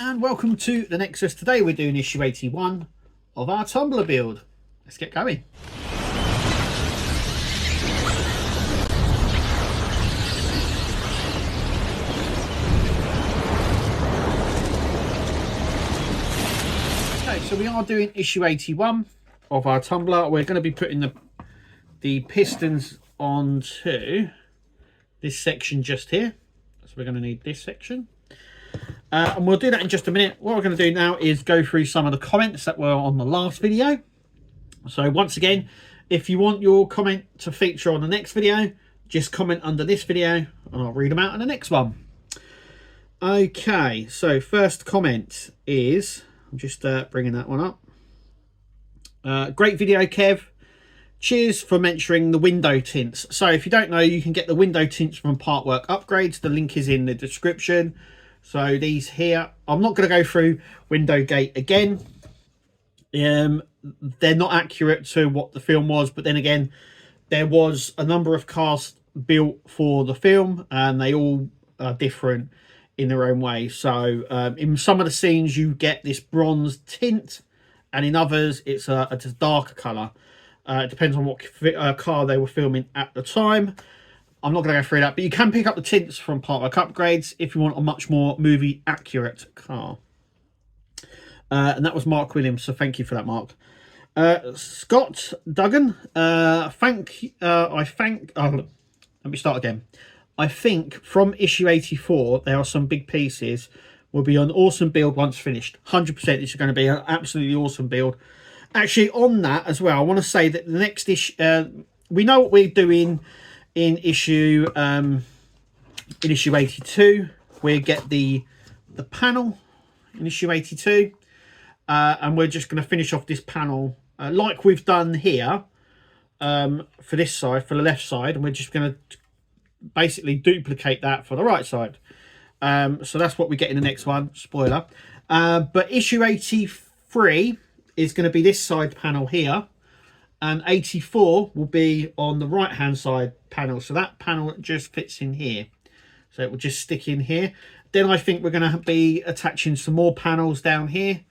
and welcome to the Nexus. Today we're doing issue 81 of our tumbler build. Let's get going. Okay, so we are doing issue 81 of our tumbler. We're going to be putting the pistons onto this section just here. So we're going to need this section. And we'll do that in just a minute. What we're going to do now is go through some of the comments that were on the last video. So once again, if you want your comment to feature on the next video, just comment under this video and I'll read them out in the next one. Okay, so first comment is, I'm just bringing that one up. Great video, Kev. Cheers for mentioning the window tints. So if you don't know, you can get the window tints from Partworks Upgrades. The link is in the description. So these here, I'm not going to go through window gate again. They're not accurate to what the film was, but then again, there was a number of cars built for the film and they all are different in their own way. So in some of the scenes you get this bronze tint, and in others it's a darker colour. It depends on what car they were filming at the time. I'm not going to go through that, but you can pick up the tints from Partworks Upgrades if you want a much more movie accurate car. And that was Mark Williams, so thank you for that, Mark. Scott Duggan, let me start again. I think from issue 84 there are some big pieces. Will be an awesome build once finished. 100%, this is going to be an absolutely awesome build. Actually, on that as well, I want to say that the next issue, we know what we're doing in issue 82. We get the panel in issue 82, and we're just going to finish off this panel like we've done here for this side, for the left side, and we're just going to basically duplicate that for the right side. So that's what we get in the next one. Spoiler. But issue 83 is going to be this side panel here, and 84 will be on the right hand side panel. So that panel just fits in here, so it will just stick in here. Then I think we're going to be attaching some more panels down here,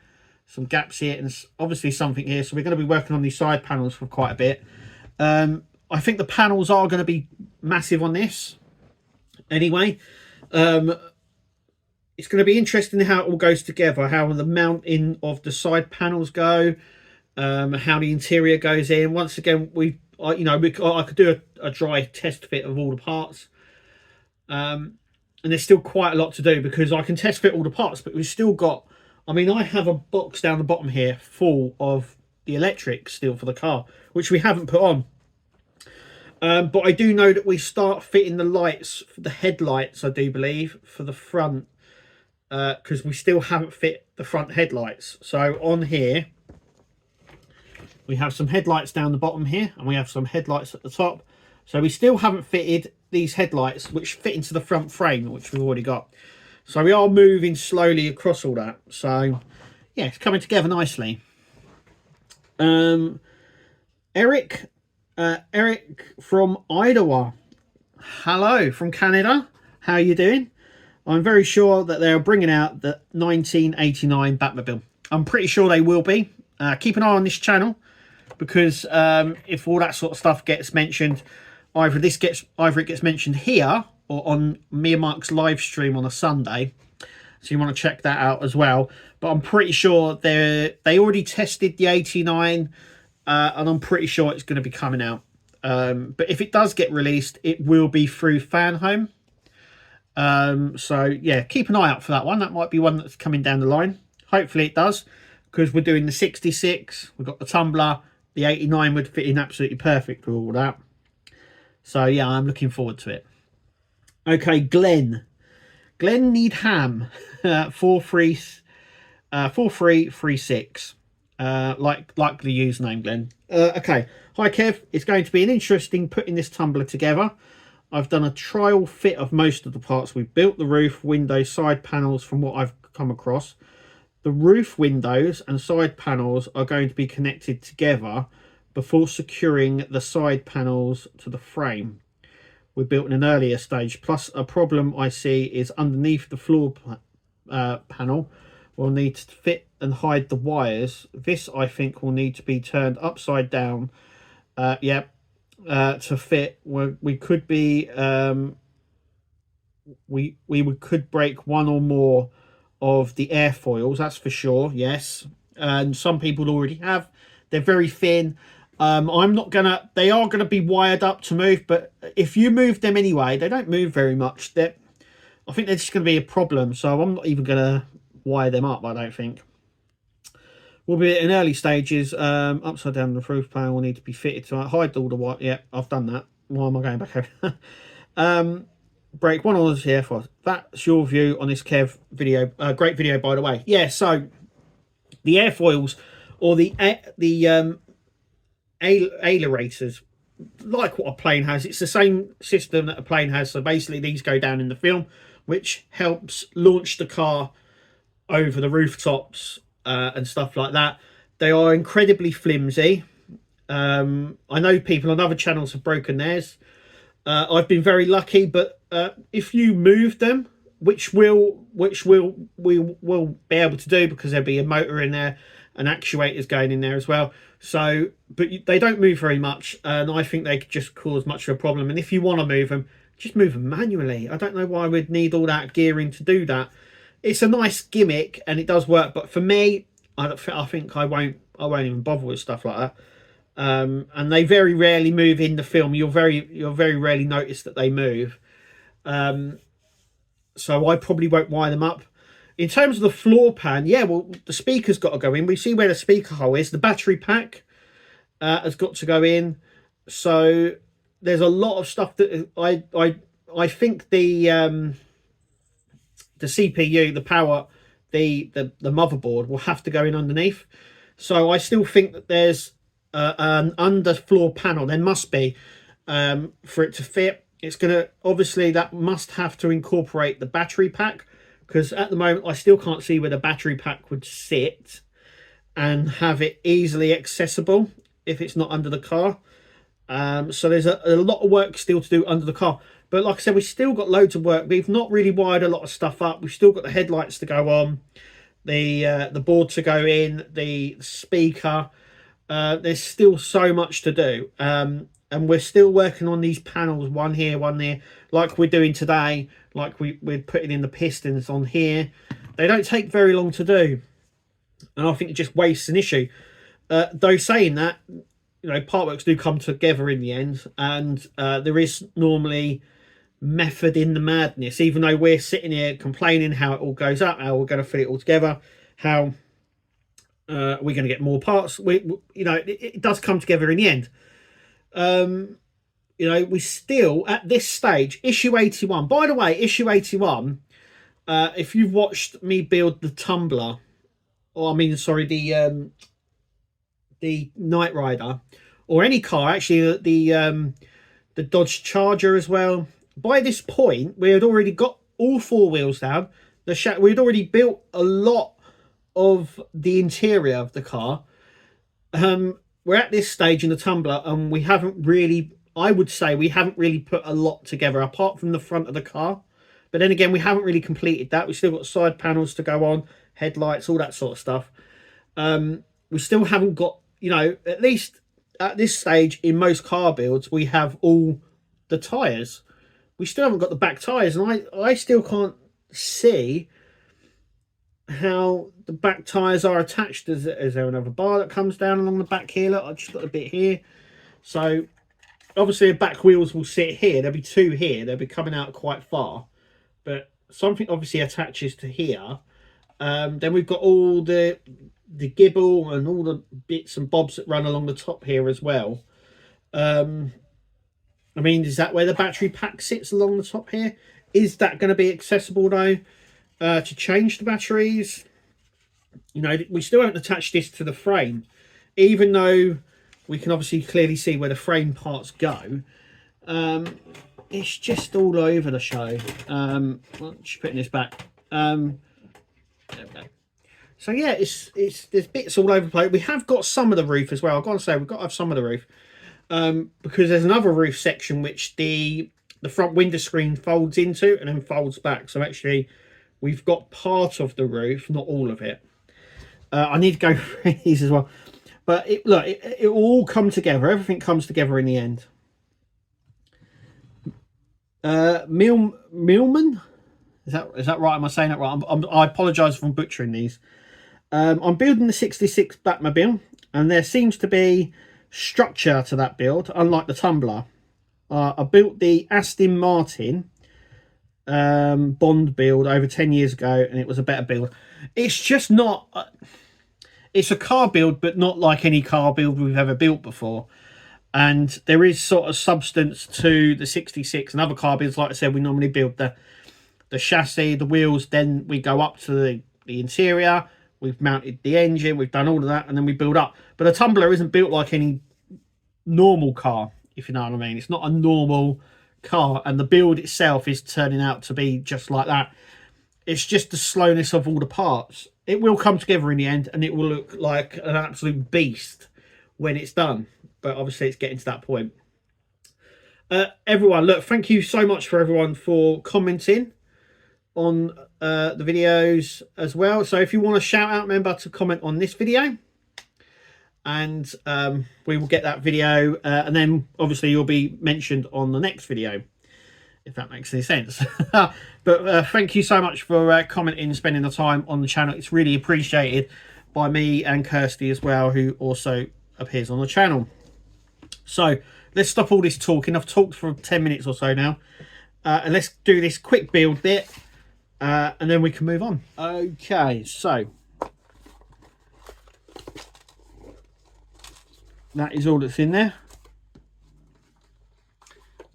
some gaps here, and obviously something here. So we're going to be working on these side panels for quite a bit. I think the panels are going to be massive on this anyway. It's going to be interesting how it all goes together, how the mounting of the side panels go, how the interior goes in. Once again, I could do a dry test fit of all the parts, and there's still quite a lot to do because I can test fit all the parts, but we've still got, I mean, I have a box down the bottom here full of the electrics still for the car, which we haven't put on. But I do know that we start fitting the lights, the headlights, I do believe, for the front, because we still haven't fit the front headlights. So on here we have some headlights down the bottom here, and we have some headlights at the top. So we still haven't fitted these headlights which fit into the front frame, which we've already got. So we are moving slowly across all that. So yeah, it's coming together nicely. Eric from Idaho, hello from Canada, how are you doing? I'm very sure that they're bringing out the 1989 Batmobile. I'm pretty sure they will be. Keep an eye on this channel, because if all that sort of stuff gets mentioned, either it gets mentioned here or on me and Mark's live stream on a Sunday. So you want to check that out as well. But I'm pretty sure they already tested the 89, and I'm pretty sure it's going to be coming out. But if it does get released, it will be through Fan Home. So yeah, keep an eye out for that one. That might be one that's coming down the line. Hopefully it does, because we're doing the 66, we've got the Tumbler, the 89 would fit in absolutely perfect with all that. So yeah, I'm looking forward to it. Okay, Glenn Needham, 4336, like the username, Glenn. Okay, hi Kev, it's going to be an interesting putting this tumbler together. I've done a trial fit of most of the parts. We've built the roof, windows, side panels from what I've come across. The roof windows and side panels are going to be connected together before securing the side panels to the frame. We built in an earlier stage. Plus, a problem I see is underneath the floor panel will need to fit and hide the wires. This, I think, will need to be turned upside down. Yep. To fit. We could be could break one or more of the airfoils, that's for sure. Yes, and some people already have. They're very thin. I'm not gonna. They are gonna be wired up to move, but if you move them anyway, they don't move very much. I think they're just gonna be a problem. So I'm not even gonna wire them up. I don't think. We'll be in early stages. Upside down the roof panel will need to be fitted to hide all the wire. Yeah, I've done that. Why am I going back over? Break one orders here for that's your view on this Kev video. Great video, by the way. Yeah, so the airfoils or the ailerators, like what a plane has, it's the same system that a plane has. So basically these go down in the film, which helps launch the car over the rooftops and stuff like that. They are incredibly flimsy. I know people on other channels have broken theirs. I've been very lucky, but if you move them, which we will be able to do because there'll be a motor in there and actuators going in there as well. So, but they don't move very much, and I think they could just cause much of a problem. And if you want to move them, just move them manually. I don't know why we'd need all that gearing to do that. It's a nice gimmick and it does work, but for me, I think I won't even bother with stuff like that. And they very rarely move in the film. You'll very rarely notice that they move. So I probably won't wire them up. In terms of the floor pan, yeah, well, the speaker's got to go in. We see where the speaker hole is. The battery pack has got to go in. So there's a lot of stuff that I think the CPU, the power, the motherboard will have to go in underneath. So I still think that there's an underfloor panel. There must be for it to fit. It's gonna obviously that must have to incorporate the battery pack, because at the moment I still can't see where the battery pack would sit and have it easily accessible if it's not under the car. So there's a lot of work still to do under the car. But like I said, we've still got loads of work. We've not really wired a lot of stuff up. We've still got the headlights to go on, the board to go in, the speaker. There's still so much to do. And we're still working on these panels, one here, one there, like we're doing today, like we're putting in the pistons on here. They don't take very long to do. And I think it just wastes an issue. Though saying that, you know, Partworks do come together in the end, and there is normally method in the madness, even though we're sitting here complaining how it all goes up, how we're going to fit it all together, how we're going to get more parts. You know, it does come together in the end. You know, we still at this stage, issue 81. By the way, issue 81, if you've watched me build the Tumbler, or I mean, sorry, the Knight Rider, or any car, actually, the Dodge Charger as well. By this point, we had already got all four wheels down. We'd already built a lot of the interior of the car. We're at this stage in the Tumbler, and we haven't really, I would say, we haven't really put a lot together apart from the front of the car. But then again, we haven't really completed that. We've still got side panels to go on, headlights, all that sort of stuff. We still haven't got, you know, at least at this stage in most car builds, we have all the tyres. We still haven't got the back tyres, and I still can't see how the back tyres are attached. Is there another bar that comes down along the back here? Look, I've just got a bit here. So obviously the back wheels will sit here. There'll be two here. They'll be coming out quite far, but something obviously attaches to here. Then we've got all the gibble and all the bits and bobs that run along the top here as well. I mean, is that where the battery pack sits along the top here? Is that going to be accessible though, to change the batteries? You know, we still haven't attached this to the frame, even though we can obviously clearly see where the frame parts go. It's just all over the show. Well, just putting this back. There we go. So yeah, there's bits all over the place. We have got some of the roof as well. I've got to say, we've got to have some of the roof, because there's another roof section which the front window screen folds into and then folds back. So actually, We've got part of the roof, not all of it. I need to go through these as well. But look, it will all come together. Everything comes together in the end. Milman? Is that right? Am I saying that right? I apologise for butchering these. I'm building the 66 Batmobile, and there seems to be structure to that build, unlike the Tumbler. I built the Aston Martin Bond build over 10 years ago, and it was a better build. It's just not... it's a car build, but not like any car build we've ever built before. And there is sort of substance to the 66 and other car builds. Like I said, we normally build the chassis, the wheels, then we go up to the interior. We've mounted the engine, we've done all of that, and then we build up. But a Tumbler isn't built like any normal car, if you know what I mean. It's not a normal car, and the build itself is turning out to be just like that. It's just the slowness of all the parts. It will come together in the end, and it will look like an absolute beast when it's done. But obviously it's getting to that point. Everyone, look, thank you so much for everyone for commenting on the videos as well. So if you want a shout out, remember to comment on this video, and we will get that video, and then obviously you'll be mentioned on the next video, if that makes any sense. But thank you so much for commenting and spending the time on the channel. It's really appreciated by me and Kirsty as well, who also appears on the channel. So let's stop all this talking. I've talked for 10 minutes or so now, and let's do this quick build bit, and then we can move on. Okay, so that is all that's in there.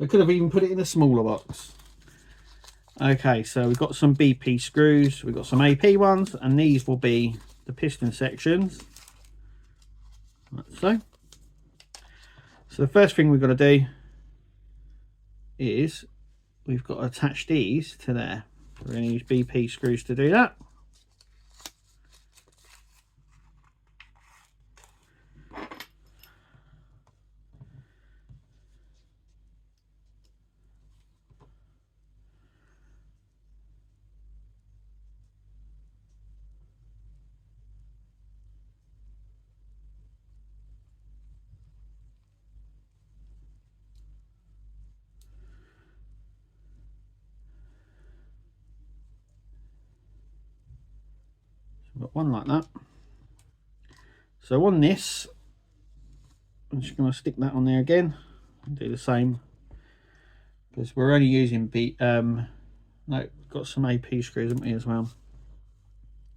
I could have even put it in a smaller box. Okay, so we've got some BP screws, we've got some AP ones, and these will be the piston sections, like so. So the first thing we've got to do is we've got to attach these to there. We're going to use BP screws to do that. I've got one like that. So on this, I'm just going to stick that on there again and do the same, because we're only using no, we've got some AP screws, haven't we, as well?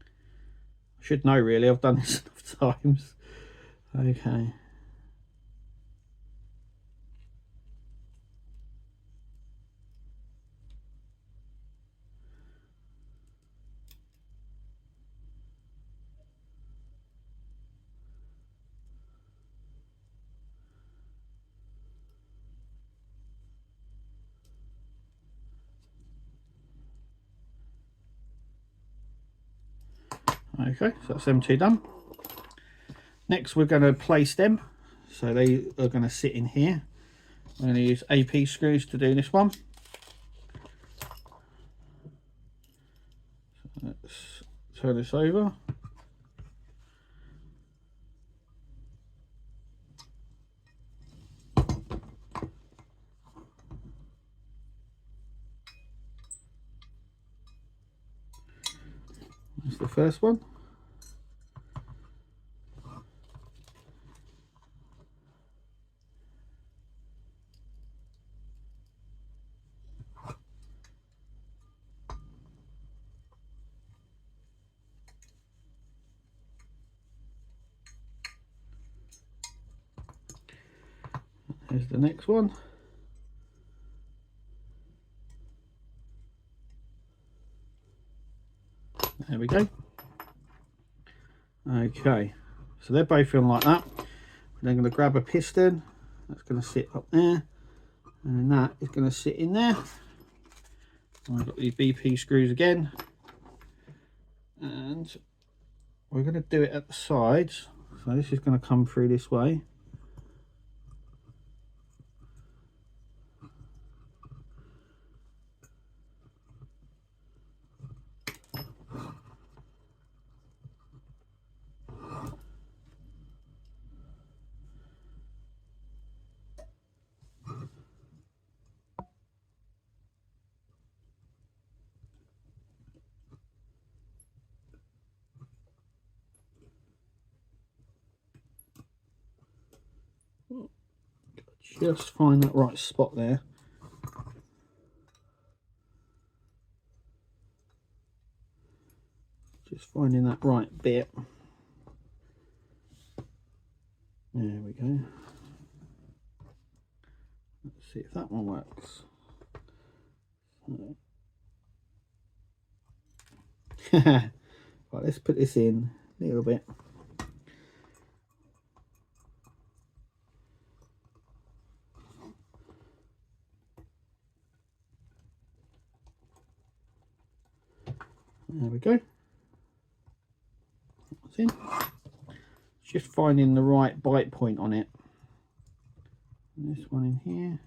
I should know really, I've done this enough times. Okay. Okay, so that's them two done. Next we're going to place them, so they are going to sit in here. I'm going to use AP screws to do this one. So let's turn this over. That's the first one. Here's the next one. There we go. Okay, so they're both in like that. Then I'm going to grab a piston that's going to sit up there, and then that is going to sit in there. And I've got these BP screws again, and we're going to do it at the sides. So this is going to come through this way. Just find that right spot there. Just finding that right bit. There we go. Let's see if that one works. Right, let's put this in a little bit. There we go. That's in. Just finding the right bite point on it. And this one in here.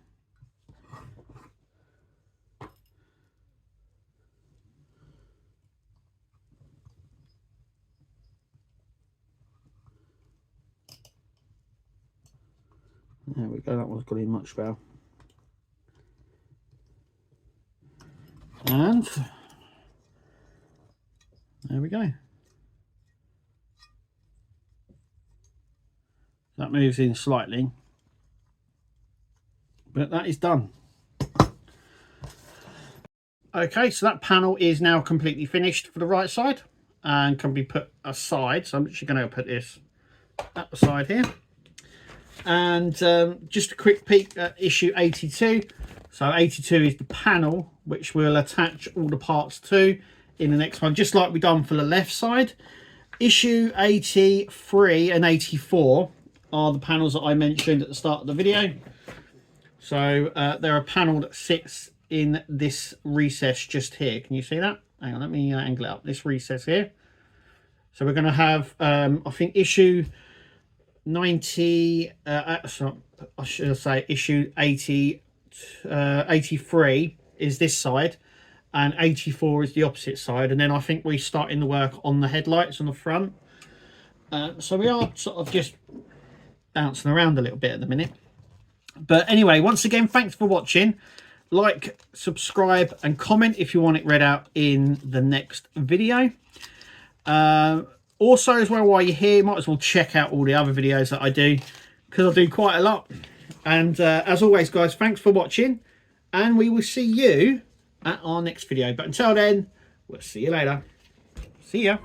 There we go, that one's got in much better. And there we go. That moves in slightly, but that is done. Okay, so that panel is now completely finished for the right side and can be put aside. So I'm actually going to put this at the side here. And just a quick peek at issue 82. So 82 is the panel which we'll attach all the parts to in the next one, just like we've done for the left side. Issue 83 and 84 are the panels that I mentioned at the start of the video. So they're a panel that sits in this recess just here. Can you see that? Hang on, let me angle it up. This recess here. So we're going to have, I think, issue 90, sorry, I should say issue 80, 83 is this side, and 84 is the opposite side. And then I think we start in the work on the headlights on the front. So we are sort of just bouncing around a little bit at the minute. But anyway, once again, thanks for watching. Like, subscribe and comment if you want it read out in the next video. Also, as well, while you're here, you might as well check out all the other videos that I do, because I do quite a lot. And as always, guys, thanks for watching, and we will see you at our next video. But until then, we'll see you later. See ya.